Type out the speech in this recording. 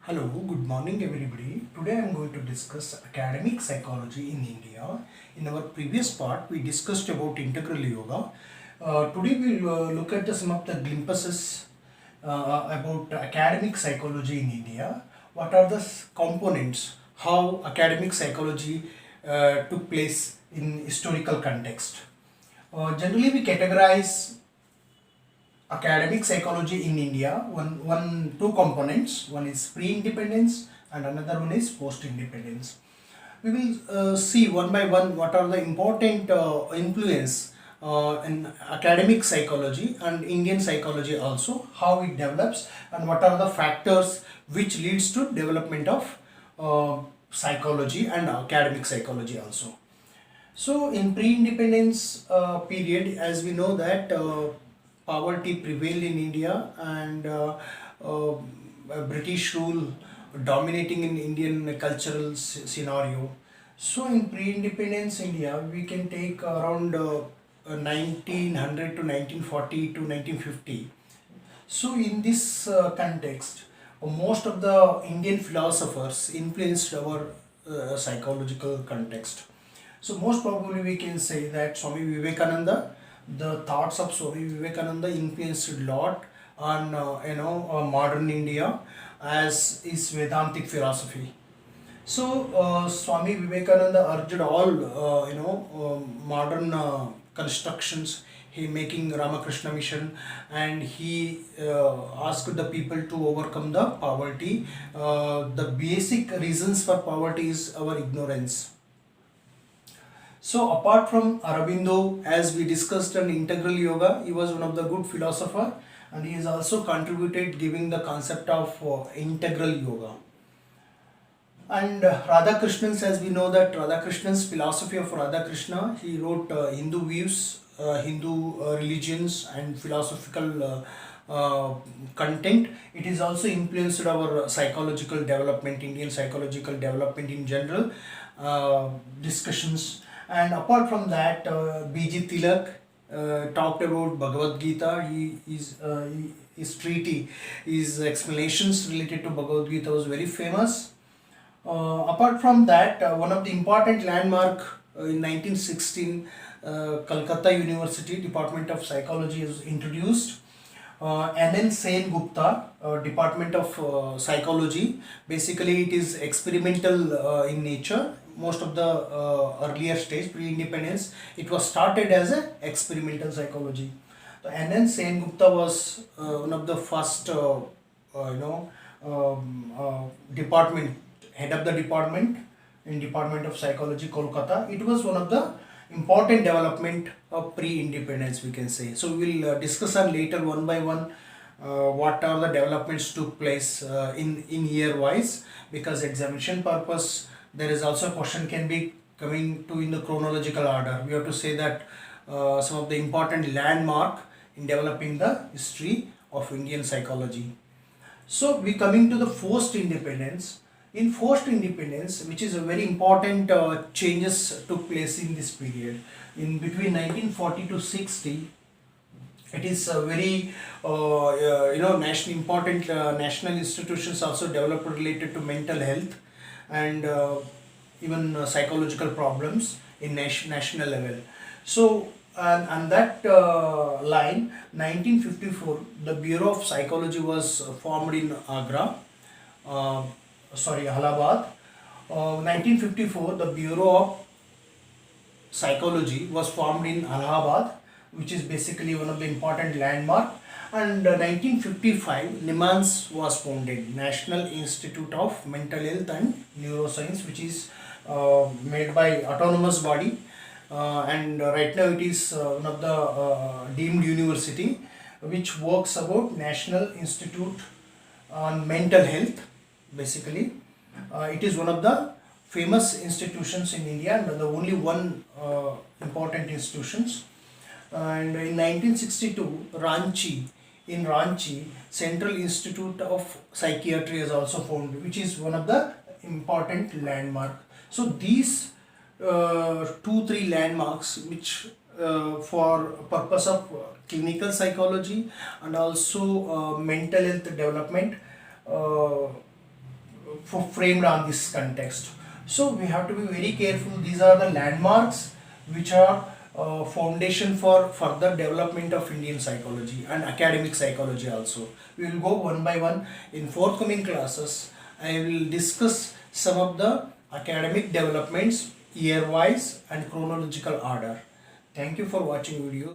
Hello, good morning everybody. Today I am going to discuss academic psychology in India. In our previous part, we discussed about integral yoga. Today we will look at some of the glimpses about academic psychology in India. What are the components? How academic psychology took place in historical context. Generally, we categorize academic psychology in India, two components. One is pre-independence and another one is post-independence. We will see one by one what are the important influence in academic psychology and Indian psychology also, how it develops and what are the factors which leads to development of psychology and academic psychology also. So in pre-independence period, as we know that poverty prevailed in India and uh, British rule dominating in Indian cultural scenario. So in pre-independence India, we can take around 1900 to 1940 to 1950. So in this context, most of the Indian philosophers influenced our psychological context. So most probably we can say that Swami Vivekananda, the thoughts of Swami Vivekananda influenced a lot on modern India, as is Vedantic philosophy. So Swami Vivekananda urged all modern constructions. He making Ramakrishna mission, and he asked the people to overcome the poverty. The basic reasons for poverty is our ignorance. So apart from Aurobindo, as we discussed on integral yoga, he was one of the good philosopher, and he has also contributed giving the concept of integral yoga. And Radhakrishnan's, as we know that Radhakrishnan's philosophy of Radhakrishna, he wrote Hindu views, Hindu religions and philosophical content. It is also influenced our psychological development, Indian psychological development in general, discussions. And apart from that, B.G. Tilak talked about Bhagavad Gita. His treaty, his explanations related to Bhagavad Gita was very famous. Apart from that, one of the important landmark in 1916, Calcutta University Department of Psychology is introduced. N.N. Sen Gupta, Department of Psychology. Basically, it is experimental in nature. Most of the earlier stage, pre-independence, it was started as a experimental psychology. So N.N. Sen Gupta was one of the first, department, head of the department in Department of Psychology, Kolkata. It was one of the important development of pre-independence, we can say. So we will discuss on later one by one what are the developments took place in year wise, because examination purpose there is also a question can be coming to in the chronological order. We have to say that some of the important landmark in developing the history of Indian psychology. So we coming to the forced independence. In forced independence, which is a very important changes took place in this period, in between 1940 to 60. It is a very national important national institutions also developed related to mental health and even psychological problems in national level. So and that line, 1954, the Bureau of Psychology was formed in Agra, uh, Allahabad. 1954, the Bureau of Psychology was formed in Allahabad, which is basically one of the important landmark. And 1955, NIMHANS was founded, National Institute of Mental Health and Neuroscience, which is made by autonomous body. And right now it is one of the deemed university which works about National Institute on Mental Health. Basically, it is one of the famous institutions in India and the only one important institutions. And in 1962, in Ranchi, Central Institute of Psychiatry is also founded, which is one of the important landmark. So these three landmarks, which for purpose of clinical psychology and also mental health development, framed on this context. So we have to be very careful. These are the landmarks which are foundation for further development of Indian psychology and academic psychology also. We will go one by one. In forthcoming classes, I will discuss some of the academic developments year wise and chronological order. Thank you for watching video.